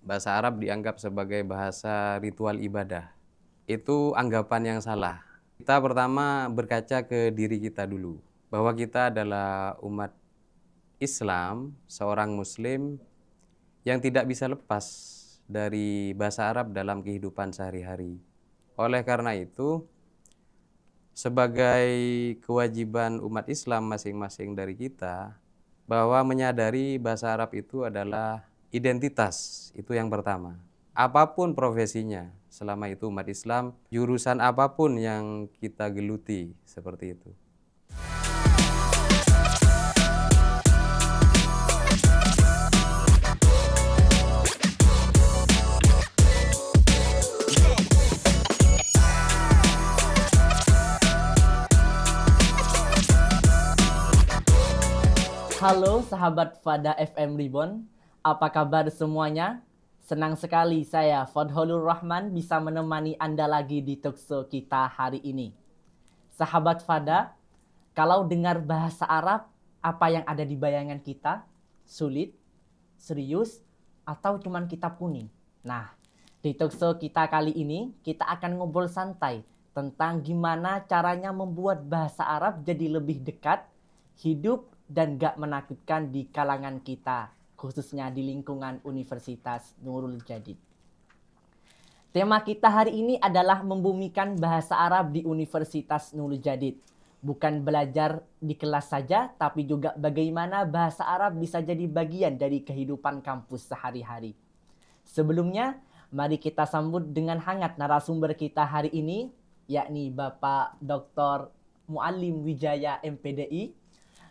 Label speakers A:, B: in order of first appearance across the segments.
A: bahasa Arab dianggap sebagai bahasa ritual ibadah. Itu anggapan yang salah. Kita pertama berkaca ke diri kita dulu, bahwa kita adalah umat Islam, seorang Muslim yang tidak bisa lepas dari bahasa Arab dalam kehidupan sehari-hari. Oleh karena itu, sebagai kewajiban umat Islam masing-masing dari kita, bahwa menyadari bahasa Arab itu adalah identitas, itu yang pertama. Apapun profesinya, selama itu umat Islam, jurusan apapun yang kita geluti, seperti itu.
B: Halo sahabat Fada FM Reborn, apa kabar semuanya? Senang sekali saya Fadholur Rahman bisa menemani Anda lagi di talkshow kita hari ini. Sahabat Fada, kalau dengar bahasa Arab, apa yang ada di bayangan kita? Sulit, serius, atau cuman kitab kuning? Nah, di talkshow kita kali ini, kita akan ngobrol santai tentang gimana caranya membuat bahasa Arab jadi lebih dekat, hidup, dan gak menakutkan di kalangan kita, khususnya di lingkungan Universitas Nurul Jadid. Tema kita hari ini adalah membumikan bahasa Arab di Universitas Nurul Jadid. Bukan belajar di kelas saja, tapi juga bagaimana bahasa Arab bisa jadi bagian dari kehidupan kampus sehari-hari. Sebelumnya, mari kita sambut dengan hangat narasumber kita hari ini, yakni Bapak Dr. Muallim Wijaya MPDI.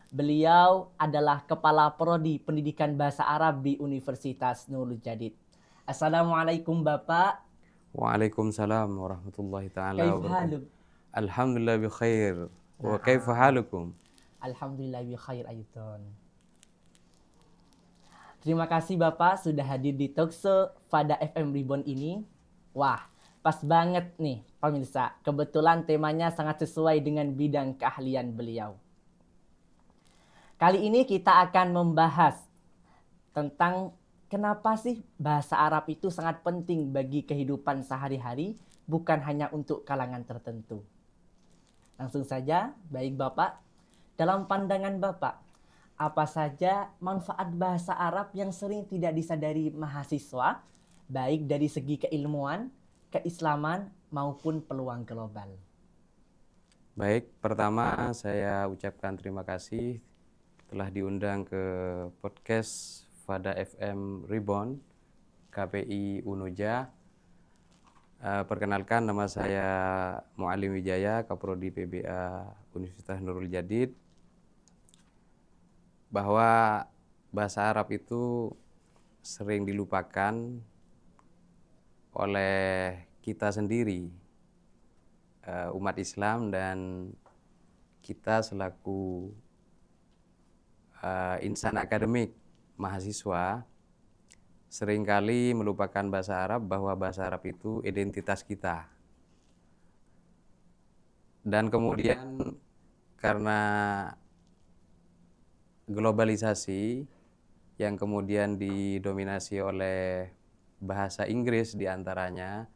B: Beliau adalah Kepala Prodi Pendidikan Bahasa Arab di Universitas Nurul Jadid. Assalamualaikum Bapak.
A: Waalaikumsalam warahmatullahi ta'ala
B: Kaif
A: wabarakatuh.
B: haluk?
A: Alhamdulillah bi khair. Wa kaifa halukum?
B: Alhamdulillah bi khair ayutun. Terima kasih Bapak sudah hadir di talkshow Fada FM Reborn ini. Wah, pas banget nih pemirsa. Kebetulan temanya sangat sesuai dengan bidang keahlian beliau. Kali ini kita akan membahas tentang kenapa sih bahasa Arab itu sangat penting bagi kehidupan sehari-hari, bukan hanya untuk kalangan tertentu. Langsung saja, baik Bapak, dalam pandangan Bapak, apa saja manfaat bahasa Arab yang sering tidak disadari mahasiswa, baik dari segi keilmuan, keislaman, maupun peluang global?
A: Baik, pertama saya ucapkan terima kasih telah diundang ke podcast Fada FM Reborn KPI Unuja. Perkenalkan, nama saya Muallim Wijaya, Kaprodi PBA Universitas Nurul Jadid. Bahwa bahasa Arab itu sering dilupakan oleh kita sendiri, umat Islam, dan kita selaku insan akademik, mahasiswa, seringkali melupakan bahasa Arab, bahwa bahasa Arab itu identitas kita. Dan kemudian karena globalisasi yang kemudian didominasi oleh bahasa Inggris diantaranya,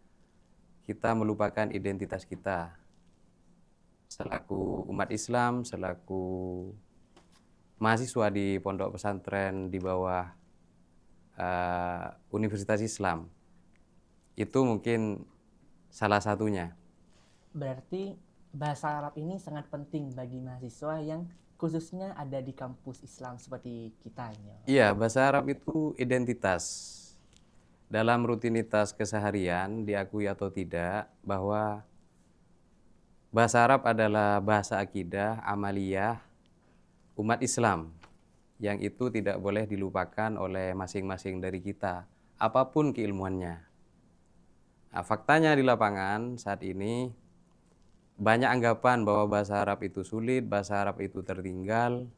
A: kita melupakan identitas kita selaku umat Islam, selaku mahasiswa di pondok pesantren di bawah Universitas Islam. Itu mungkin salah satunya.
B: Berarti bahasa Arab ini sangat penting bagi mahasiswa yang khususnya ada di kampus Islam seperti kita.
A: Iya, bahasa Arab itu identitas. Dalam rutinitas keseharian, diakui atau tidak, bahwa bahasa Arab adalah bahasa akidah, amaliyah, umat Islam, yang itu tidak boleh dilupakan oleh masing-masing dari kita, apapun keilmuannya. Nah, faktanya di lapangan saat ini, banyak anggapan bahwa bahasa Arab itu sulit, bahasa Arab itu tertinggal.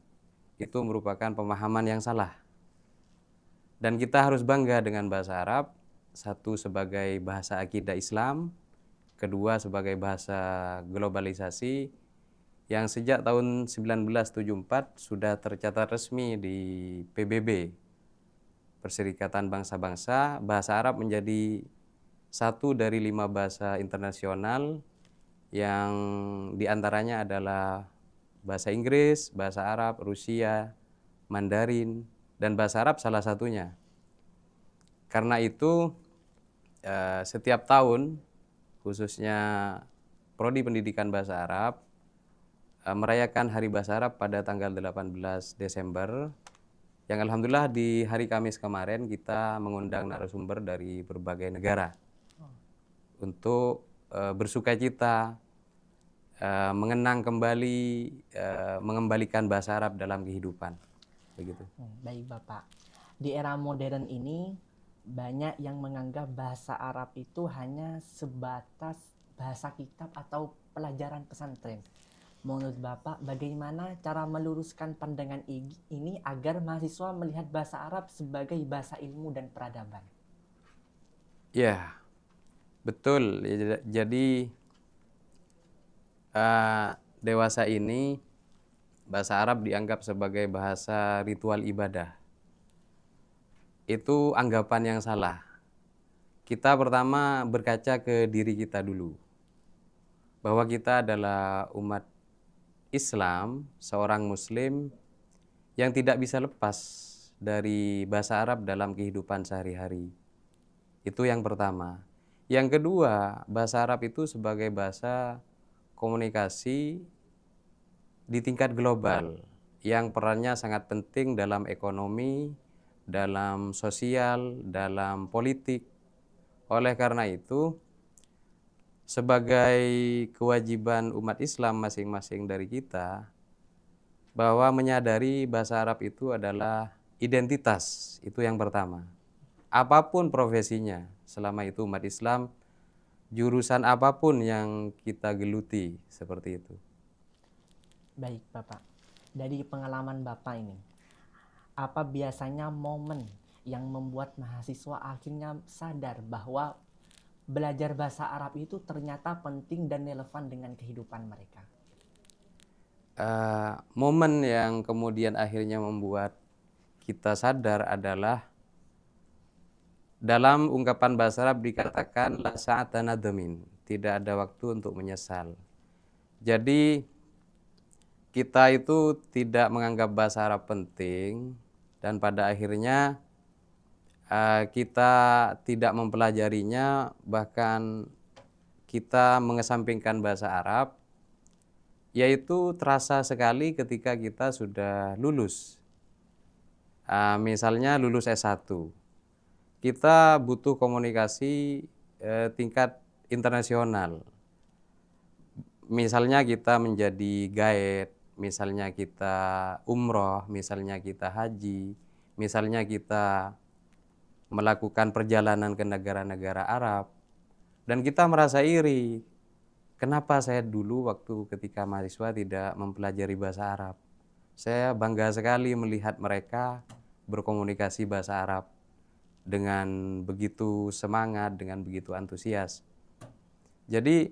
A: Itu merupakan pemahaman yang salah. Dan kita harus bangga dengan bahasa Arab, satu sebagai bahasa akidah Islam, kedua sebagai bahasa globalisasi, yang sejak tahun 1974 sudah tercatat resmi di PBB, Perserikatan Bangsa-Bangsa, bahasa Arab menjadi satu dari 5 bahasa internasional yang diantaranya adalah bahasa Inggris, bahasa Arab, Rusia, Mandarin, dan bahasa Arab salah satunya. Karena itu setiap tahun, khususnya Prodi Pendidikan Bahasa Arab, merayakan Hari Bahasa Arab pada tanggal 18 Desember, yang alhamdulillah di hari Kamis kemarin kita mengundang narasumber dari berbagai negara untuk bersukacita, mengenang kembali, mengembalikan bahasa Arab dalam kehidupan. Begitu.
B: Baik Bapak, di era modern ini banyak yang menganggap bahasa Arab itu hanya sebatas bahasa kitab atau pelajaran pesantren. Menurut Bapak, bagaimana cara meluruskan pandangan ini agar mahasiswa melihat bahasa Arab sebagai bahasa ilmu dan peradaban?
A: Ya, betul. Jadi dewasa ini bahasa Arab dianggap sebagai bahasa ritual ibadah. Itu anggapan yang salah. Kita pertama berkaca ke diri kita dulu, bahwa kita adalah umat Islam, seorang Muslim yang tidak bisa lepas dari bahasa Arab dalam kehidupan sehari-hari. Itu yang pertama. Yang kedua, bahasa Arab itu sebagai bahasa komunikasi di tingkat global yang perannya sangat penting dalam ekonomi, dalam sosial, dalam politik. Oleh karena itu, sebagai kewajiban umat Islam masing-masing dari kita, bahwa menyadari bahasa Arab itu adalah identitas, itu yang pertama. Apapun profesinya, selama itu umat Islam, jurusan apapun yang kita geluti, seperti itu.
B: Baik Bapak, dari pengalaman Bapak ini, apa biasanya momen yang membuat mahasiswa akhirnya sadar bahwa belajar bahasa Arab itu ternyata penting dan relevan dengan kehidupan mereka?
A: Momen yang kemudian akhirnya membuat kita sadar adalah dalam ungkapan bahasa Arab dikatakan la sa'ata nadamin, tidak ada waktu untuk menyesal. Jadi kita itu tidak menganggap bahasa Arab penting dan pada akhirnya kita tidak mempelajarinya, bahkan kita mengesampingkan bahasa Arab, yaitu terasa sekali ketika kita sudah lulus. Misalnya lulus S1, kita butuh komunikasi tingkat internasional. Misalnya kita menjadi guide, misalnya kita umroh, misalnya kita haji, misalnya kita melakukan perjalanan ke negara-negara Arab, dan kita merasa iri. Kenapa saya dulu waktu ketika mahasiswa tidak mempelajari bahasa Arab? Saya bangga sekali melihat mereka berkomunikasi bahasa Arab dengan begitu semangat, dengan begitu antusias. Jadi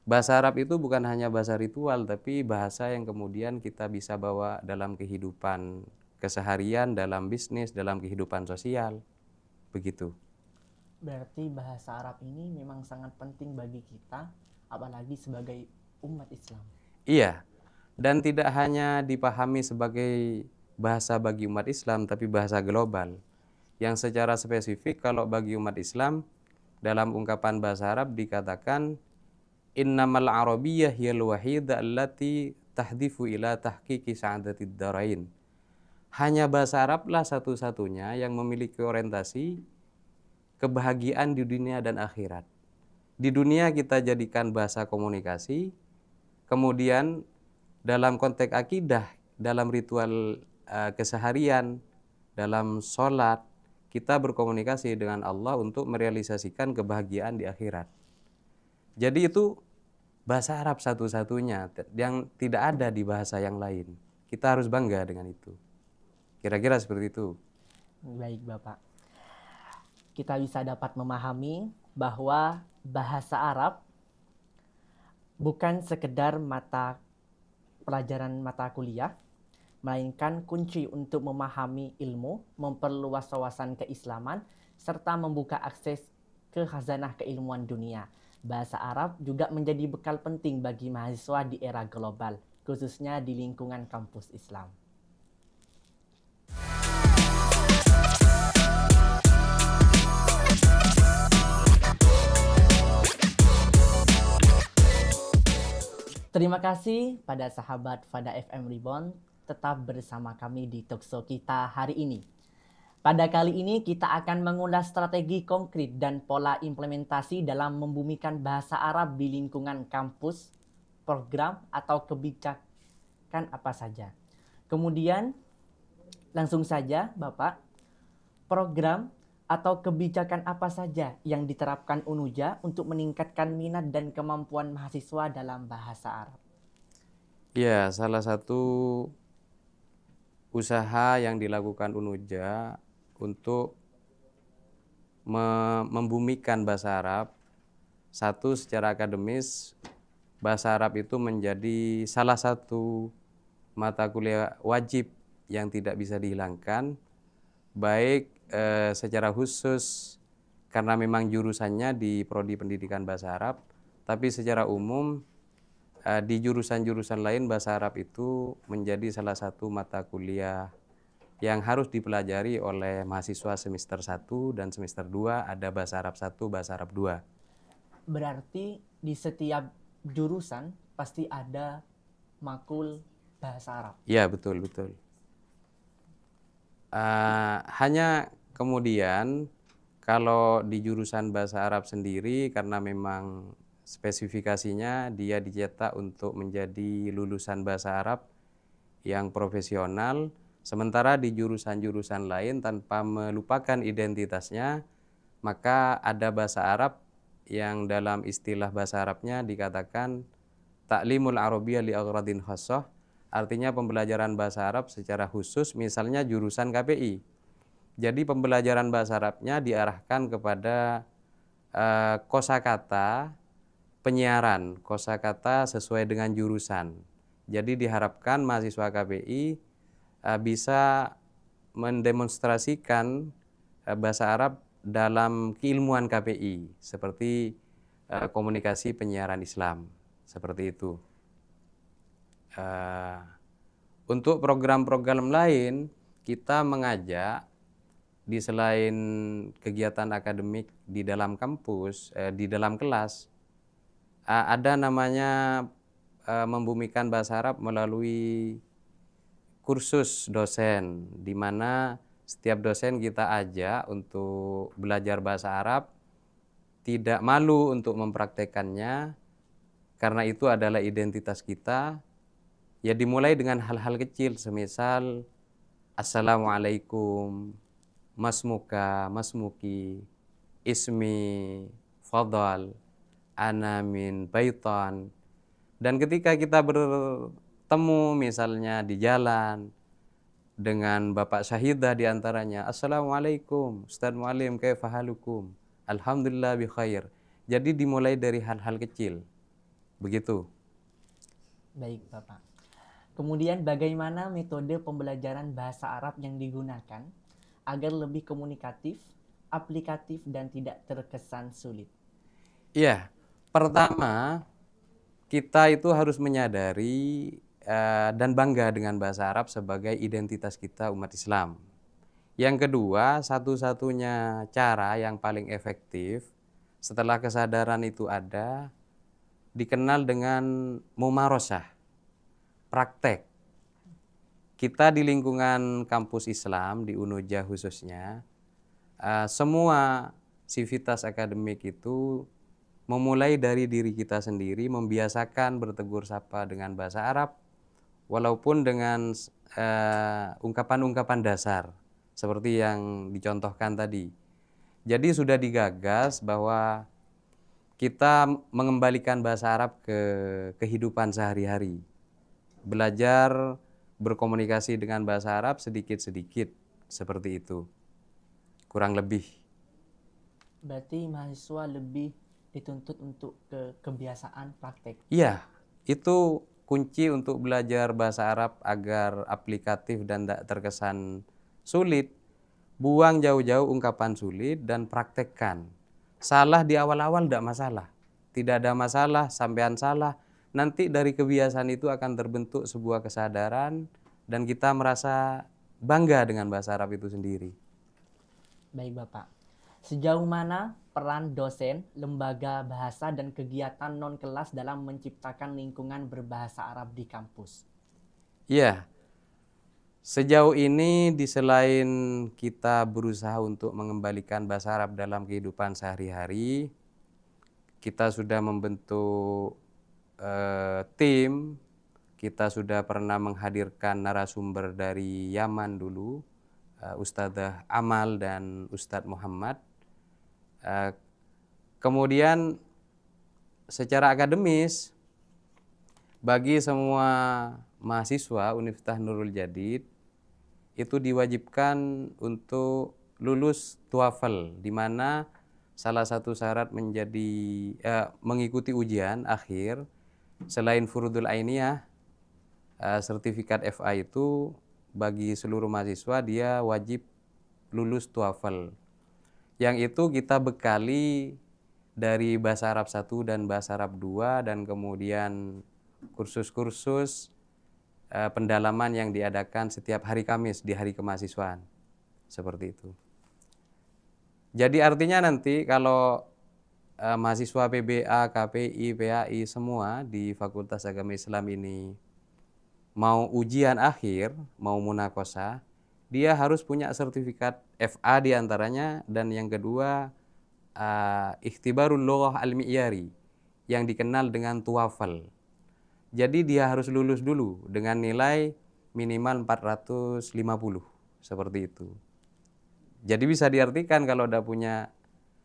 A: bahasa Arab itu bukan hanya bahasa ritual, tapi bahasa yang kemudian kita bisa bawa dalam kehidupan keseharian, dalam bisnis, dalam kehidupan sosial. Begitu.
B: Berarti bahasa Arab ini memang sangat penting bagi kita, apalagi sebagai umat Islam.
A: Iya, dan tidak hanya dipahami sebagai bahasa bagi umat Islam, tapi bahasa global. Yang secara spesifik kalau bagi umat Islam, dalam ungkapan bahasa Arab dikatakan innamal arabiyyah hiyal wahidah allati tahdifu ila tahqiqi sa'adatid darain. Hanya bahasa Arablah satu-satunya yang memiliki orientasi kebahagiaan di dunia dan akhirat. Di dunia kita jadikan bahasa komunikasi, kemudian dalam konteks akidah, dalam ritual keseharian, dalam sholat, kita berkomunikasi dengan Allah untuk merealisasikan kebahagiaan di akhirat. Jadi itu bahasa Arab satu-satunya yang tidak ada di bahasa yang lain. Kita harus bangga dengan itu. Kira-kira seperti itu.
B: Baik Bapak, kita bisa dapat memahami bahwa bahasa Arab bukan sekedar pelajaran mata kuliah, melainkan kunci untuk memahami ilmu, memperluas wawasan keislaman, serta membuka akses ke khazanah keilmuan dunia. Bahasa Arab juga menjadi bekal penting bagi mahasiswa di era global, khususnya di lingkungan kampus Islam. Terima kasih pada sahabat Fada FM Reborn tetap bersama kami di talkshow kita hari ini. Pada kali ini kita akan mengulas strategi konkret dan pola implementasi dalam membumikan bahasa Arab di lingkungan kampus, program, atau kebijakan apa saja. Kemudian langsung saja Bapak, program atau kebijakan apa saja yang diterapkan UNUJA untuk meningkatkan minat dan kemampuan mahasiswa dalam bahasa Arab?
A: Ya, salah satu usaha yang dilakukan UNUJA untuk membumikan bahasa Arab, satu secara akademis, bahasa Arab itu menjadi salah satu mata kuliah wajib yang tidak bisa dihilangkan, baik secara khusus karena memang jurusannya di Prodi Pendidikan Bahasa Arab, tapi secara umum di jurusan-jurusan lain bahasa Arab itu menjadi salah satu mata kuliah yang harus dipelajari oleh mahasiswa semester 1 dan semester 2, ada bahasa Arab 1, bahasa Arab 2.
B: Berarti di setiap jurusan pasti ada makul bahasa Arab.
A: Ya, betul. Hanya kemudian kalau di jurusan bahasa Arab sendiri, karena memang spesifikasinya dia dicetak untuk menjadi lulusan bahasa Arab yang profesional, sementara di jurusan-jurusan lain tanpa melupakan identitasnya, maka ada bahasa Arab yang dalam istilah bahasa Arabnya dikatakan ta'limul arabiyyah li aghradin khassah, artinya pembelajaran bahasa Arab secara khusus, misalnya jurusan KPI. Jadi pembelajaran bahasa Arabnya diarahkan kepada kosakata penyiaran, kosakata sesuai dengan jurusan. Jadi diharapkan mahasiswa KPI bisa mendemonstrasikan bahasa Arab dalam keilmuan KPI, seperti komunikasi penyiaran Islam, seperti itu. Untuk program-program lain, kita mengajak di selain kegiatan akademik di dalam kampus, di dalam kelas, ada namanya membumikan bahasa Arab melalui kursus dosen, di mana setiap dosen kita ajak untuk belajar bahasa Arab, tidak malu untuk mempraktekannya, karena itu adalah identitas kita. Ya, dimulai dengan hal-hal kecil, semisal Assalamualaikum, masmuka, masmuki, ismi, fadal, ana min baitan. Dan ketika kita bertemu misalnya di jalan dengan Bapak Syahidah diantaranya, Assalamualaikum, Ustaz Mualim, kaifa halukum? Alhamdulillah bi khair. Jadi dimulai dari hal-hal kecil. Begitu.
B: Baik, Bapak. Kemudian bagaimana metode pembelajaran bahasa Arab yang digunakan agar lebih komunikatif, aplikatif, dan tidak terkesan sulit?
A: Iya, pertama kita itu harus menyadari dan bangga dengan bahasa Arab sebagai identitas kita umat Islam. Yang kedua, satu-satunya cara yang paling efektif setelah kesadaran itu ada, dikenal dengan mumarosah, praktek. Kita di lingkungan kampus Islam, di UNUJA khususnya, semua sivitas akademik itu memulai dari diri kita sendiri, membiasakan bertegur sapa dengan bahasa Arab, walaupun dengan ungkapan-ungkapan dasar, seperti yang dicontohkan tadi. Jadi sudah digagas bahwa kita mengembalikan bahasa Arab ke kehidupan sehari-hari. Belajar berkomunikasi dengan bahasa Arab sedikit-sedikit, seperti itu. Kurang lebih.
B: Berarti mahasiswa lebih dituntut untuk kebiasaan praktek.
A: Iya, itu kunci untuk belajar bahasa Arab agar aplikatif dan tidak terkesan sulit, buang jauh-jauh ungkapan sulit dan praktekkan. Salah di awal-awal tidak masalah. Tidak ada masalah, sampean salah. Nanti dari kebiasaan itu akan terbentuk sebuah kesadaran dan kita merasa bangga dengan bahasa Arab itu sendiri.
B: Baik Bapak. Sejauh mana peran dosen, lembaga bahasa dan kegiatan non-kelas dalam menciptakan lingkungan berbahasa Arab di kampus?
A: Iya, sejauh ini di selain kita berusaha untuk mengembalikan bahasa Arab dalam kehidupan sehari-hari, kita sudah membentuk tim, kita sudah pernah menghadirkan narasumber dari Yaman dulu, Ustadzah Amal dan Ustadz Muhammad. Kemudian secara akademis, bagi semua mahasiswa Universitas Nurul Jadid itu diwajibkan untuk lulus TOEFL, di mana salah satu syarat mengikuti ujian akhir selain furudul ainiyah, sertifikat FA itu bagi seluruh mahasiswa dia wajib lulus TOEFL. Yang itu kita bekali dari bahasa Arab 1 dan bahasa Arab 2 dan kemudian kursus-kursus pendalaman yang diadakan setiap hari Kamis di hari kemahasiswaan. Seperti itu. Jadi artinya nanti kalau mahasiswa PBA, KPI, PAI semua di Fakultas Agama Islam ini mau ujian akhir, mau munakosah, dia harus punya sertifikat FA diantaranya, dan yang kedua Ikhtibarul Lughah Al-Mi'yari yang dikenal dengan TOEFL. Jadi dia harus lulus dulu dengan nilai minimal 450, seperti itu. Jadi bisa diartikan kalau udah punya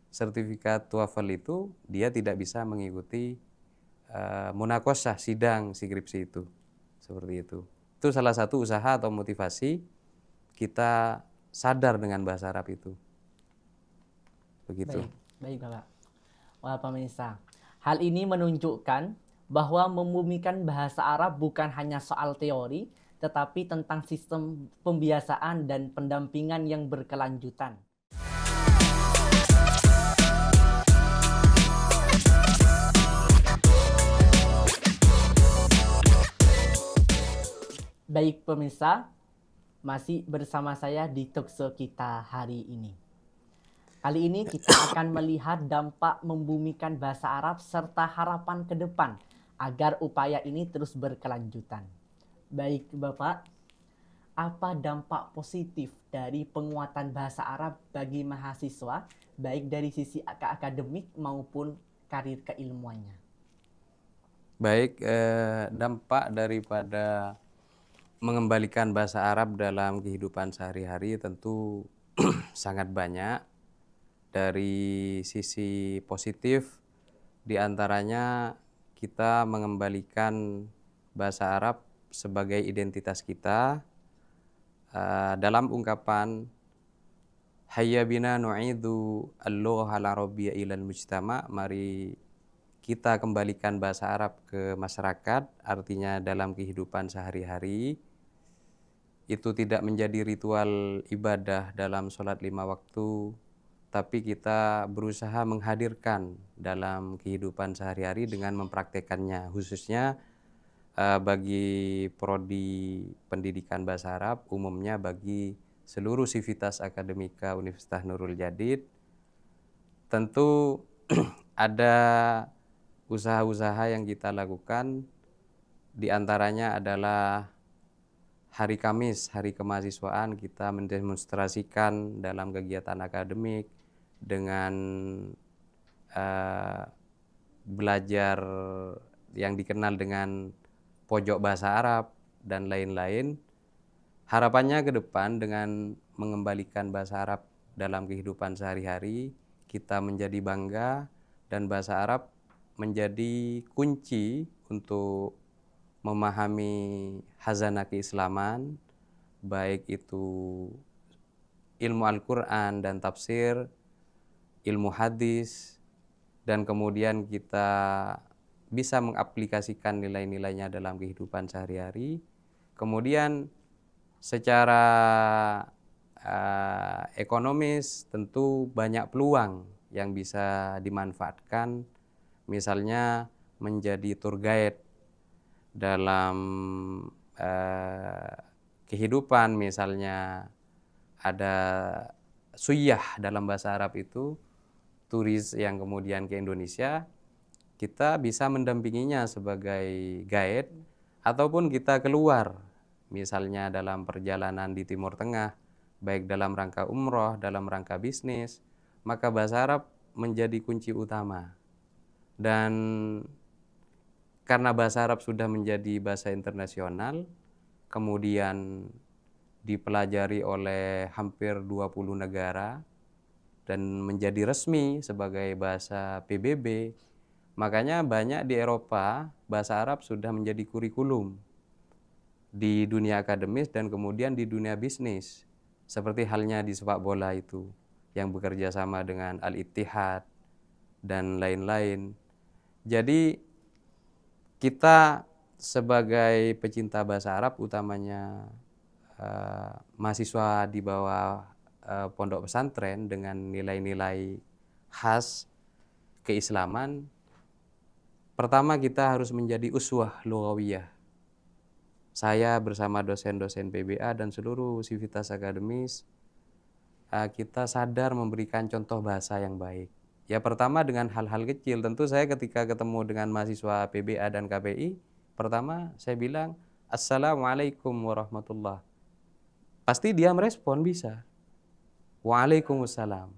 A: sertifikat TOEFL itu, dia tidak bisa mengikuti munakosah sidang skripsi itu. Seperti itu. Itu salah satu usaha atau motivasi kita sadar dengan bahasa Arab itu. Begitu.
B: Baik Bapak. Wah pemirsa, hal ini menunjukkan bahwa membumikan bahasa Arab bukan hanya soal teori, tetapi tentang sistem pembiasaan dan pendampingan yang berkelanjutan. Baik pemirsa, masih bersama saya di talkshow kita hari ini. Kali ini kita akan melihat dampak membumikan bahasa Arab serta harapan ke depan agar upaya ini terus berkelanjutan. Baik Bapak, apa dampak positif dari penguatan bahasa Arab bagi mahasiswa, baik dari sisi akademik maupun karir keilmuannya?
A: Baik, dampak daripada mengembalikan bahasa Arab dalam kehidupan sehari-hari tentu sangat banyak. Dari sisi positif, diantaranya kita mengembalikan bahasa Arab sebagai identitas kita dalam ungkapan hayya bina nu'idu al-lughah al-arabiyyah ilal mujtama', mari kita kembalikan bahasa Arab ke masyarakat, artinya dalam kehidupan sehari-hari. Itu tidak menjadi ritual ibadah dalam sholat 5 waktu, tapi kita berusaha menghadirkan dalam kehidupan sehari-hari dengan mempraktekannya, khususnya bagi prodi pendidikan bahasa Arab, umumnya bagi seluruh sivitas akademika Universitas Nurul Jadid. Tentu ada usaha-usaha yang kita lakukan, diantaranya adalah hari Kamis, hari kemahasiswaan, kita mendemonstrasikan dalam kegiatan akademik dengan belajar yang dikenal dengan pojok bahasa Arab dan lain-lain. Harapannya ke depan dengan mengembalikan bahasa Arab dalam kehidupan sehari-hari, kita menjadi bangga dan bahasa Arab menjadi kunci untuk memahami khazanah keislaman, baik itu ilmu Al-Quran dan tafsir, ilmu hadis, dan kemudian kita bisa mengaplikasikan nilai-nilainya dalam kehidupan sehari-hari. Kemudian secara ekonomis tentu banyak peluang yang bisa dimanfaatkan, misalnya menjadi tour guide dalam kehidupan, misalnya ada suyah dalam bahasa Arab itu, turis yang kemudian ke Indonesia, kita bisa mendampinginya sebagai guide, ataupun kita keluar, misalnya dalam perjalanan di Timur Tengah, baik dalam rangka umroh, dalam rangka bisnis, maka bahasa Arab menjadi kunci utama. Dan karena bahasa Arab sudah menjadi bahasa internasional, kemudian dipelajari oleh hampir 20 negara, dan menjadi resmi sebagai bahasa PBB, makanya banyak di Eropa bahasa Arab sudah menjadi kurikulum di dunia akademis dan kemudian di dunia bisnis. Seperti halnya di sepak bola itu, yang bekerja sama dengan Al-Ittihad dan lain-lain. Jadi kita sebagai pecinta bahasa Arab, utamanya mahasiswa di bawah pondok pesantren dengan nilai-nilai khas keislaman, pertama kita harus menjadi uswah lughawiyah. Saya bersama dosen-dosen PBA dan seluruh sivitas akademis, kita sadar memberikan contoh bahasa yang baik. Ya pertama dengan hal-hal kecil. Tentu saya ketika ketemu dengan mahasiswa PBA dan KPI, pertama saya bilang, Assalamualaikum warahmatullah. Pasti dia merespon bisa. Waalaikumsalam.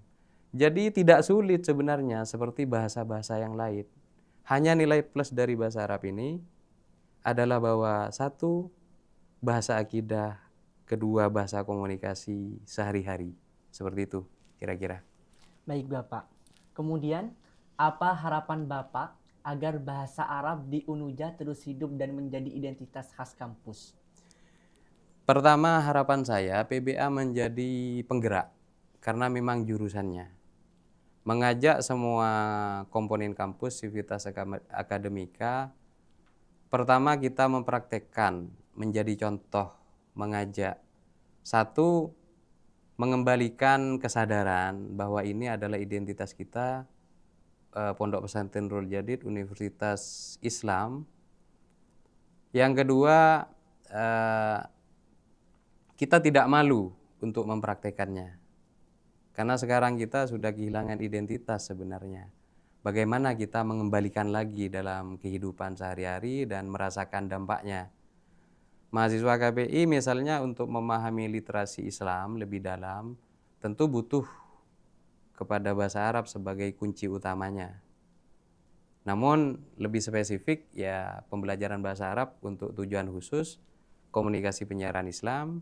A: Jadi tidak sulit sebenarnya seperti bahasa-bahasa yang lain. Hanya nilai plus dari bahasa Arab ini adalah bahwa satu, bahasa akidah, kedua, bahasa komunikasi sehari-hari. Seperti itu kira-kira.
B: Baik Bapak. Kemudian, apa harapan Bapak agar bahasa Arab di Unuja terus hidup dan menjadi identitas khas kampus?
A: Pertama, harapan saya PBA menjadi penggerak karena memang jurusannya. Mengajak semua komponen kampus Civitas Akademika, pertama kita mempraktekkan, menjadi contoh, mengajak. Satu, mengembalikan kesadaran bahwa ini adalah identitas kita, Pondok Pesantren Nurul Jadid, Universitas Islam. Yang kedua, kita tidak malu untuk mempraktekannya. Karena sekarang kita sudah kehilangan identitas sebenarnya. Bagaimana kita mengembalikan lagi dalam kehidupan sehari-hari dan merasakan dampaknya. Mahasiswa KPI misalnya untuk memahami literasi Islam lebih dalam, tentu butuh kepada bahasa Arab sebagai kunci utamanya. Namun lebih spesifik ya pembelajaran bahasa Arab untuk tujuan khusus, komunikasi penyiaran Islam,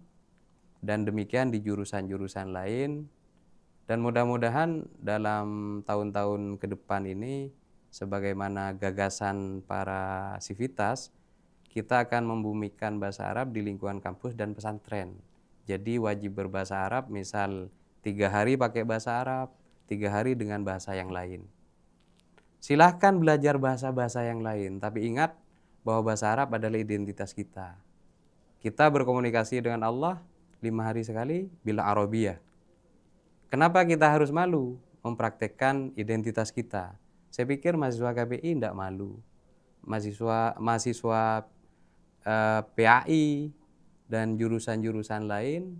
A: dan demikian di jurusan-jurusan lain. Dan mudah-mudahan dalam tahun-tahun ke depan ini, sebagaimana gagasan para sivitas, kita akan membumikan bahasa Arab di lingkungan kampus dan pesantren. Jadi wajib berbahasa Arab, misal 3 hari pakai bahasa Arab, 3 hari dengan bahasa yang lain. Silahkan belajar bahasa-bahasa yang lain, tapi ingat bahwa bahasa Arab adalah identitas kita. Kita berkomunikasi dengan Allah 5 hari sekali bila Arabiyah. Kenapa kita harus malu mempraktekkan identitas kita? Saya pikir mahasiswa KPI tidak malu. Mahasiswa PAI dan jurusan-jurusan lain,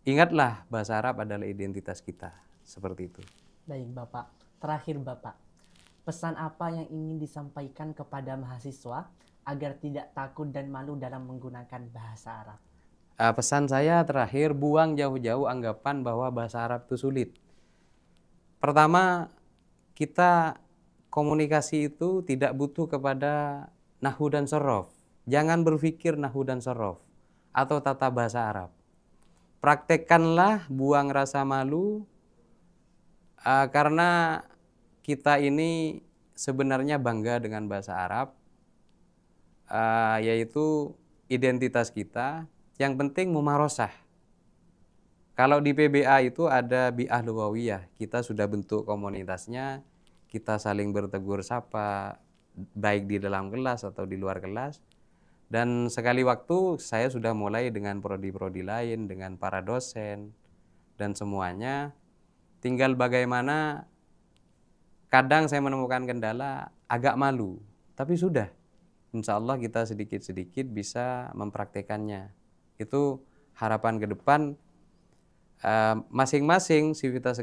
A: ingatlah bahasa Arab adalah identitas kita. Seperti itu.
B: Baik Bapak. Terakhir Bapak, pesan apa yang ingin disampaikan kepada mahasiswa agar tidak takut dan malu dalam menggunakan bahasa Arab?
A: Pesan saya terakhir, buang jauh-jauh anggapan bahwa bahasa Arab itu sulit. Pertama, kita komunikasi itu tidak butuh kepada nahwu dan sorof. Jangan berpikir nahwu dan sorof atau tata bahasa Arab. Praktekkanlah, buang rasa malu, karena kita ini sebenarnya bangga dengan bahasa Arab, yaitu identitas kita. Yang penting mumarosah. Kalau di PBA itu ada bi'ah lughawiyah, kita sudah bentuk komunitasnya, kita saling bertegur sapa, baik di dalam kelas atau di luar kelas. Dan sekali waktu saya sudah mulai dengan prodi-prodi lain, dengan para dosen, dan semuanya. Tinggal bagaimana kadang saya menemukan kendala agak malu, tapi sudah. Insya Allah kita sedikit-sedikit bisa mempraktekannya. Itu harapan ke depan. Masing-masing Civitas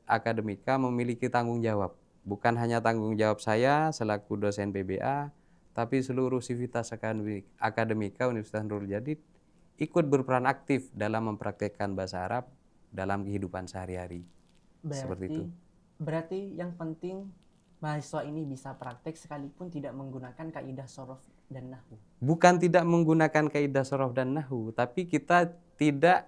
A: Akademika memiliki tanggung jawab. Bukan hanya tanggung jawab saya selaku dosen PBA, tapi seluruh Civitas Akademika Universitas Nurul Jadid ikut berperan aktif dalam mempraktekkan bahasa Arab dalam kehidupan sehari-hari. Seperti itu.
B: Berarti yang penting mahasiswa ini bisa praktek sekalipun tidak menggunakan kaidah sorof dan nahwu.
A: Bukan tidak menggunakan kaidah sorof dan nahwu, tapi kita tidak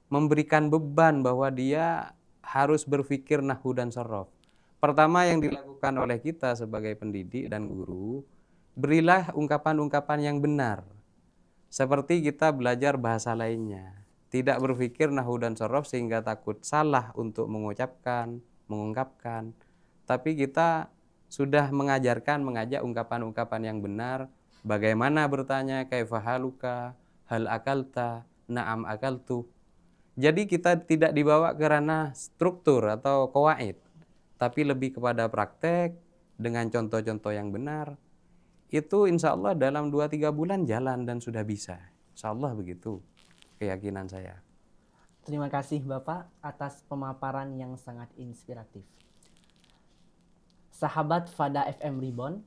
A: memberikan beban bahwa dia harus berpikir nahwu dan sorof. Pertama yang dilakukan oleh kita sebagai pendidik dan guru, berilah ungkapan-ungkapan yang benar. Seperti kita belajar bahasa lainnya. Tidak berpikir nahwu dan sorof sehingga takut salah untuk mengucapkan, mengungkapkan. Tapi kita sudah mengajak ungkapan-ungkapan yang benar. Bagaimana bertanya, kaifa haluka, hal akalta, na'am akaltu. Jadi kita tidak dibawa ke ranah struktur atau qawaid, tapi lebih kepada praktek dengan contoh-contoh yang benar. Itu insya Allah dalam 2-3 bulan jalan dan sudah bisa. Insya Allah begitu keyakinan saya.
B: Terima kasih Bapak atas pemaparan yang sangat inspiratif. Sahabat Fada FM Reborn,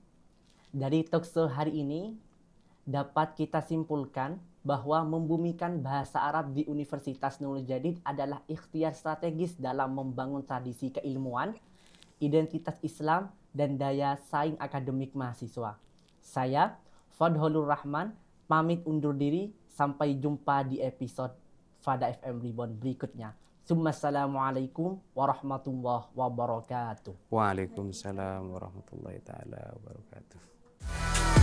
B: dari talkshow hari ini dapat kita simpulkan bahwa membumikan bahasa Arab di Universitas Nurul Jadid adalah ikhtiar strategis dalam membangun tradisi keilmuan, identitas Islam, dan daya saing akademik mahasiswa. Saya, Fadholur Rahman, pamit undur diri. Sampai jumpa di episode Fada FM Reborn berikutnya. Assalamualaikum warahmatullahi wabarakatuh.
A: Waalaikumsalam warahmatullahi taala wabarakatuh.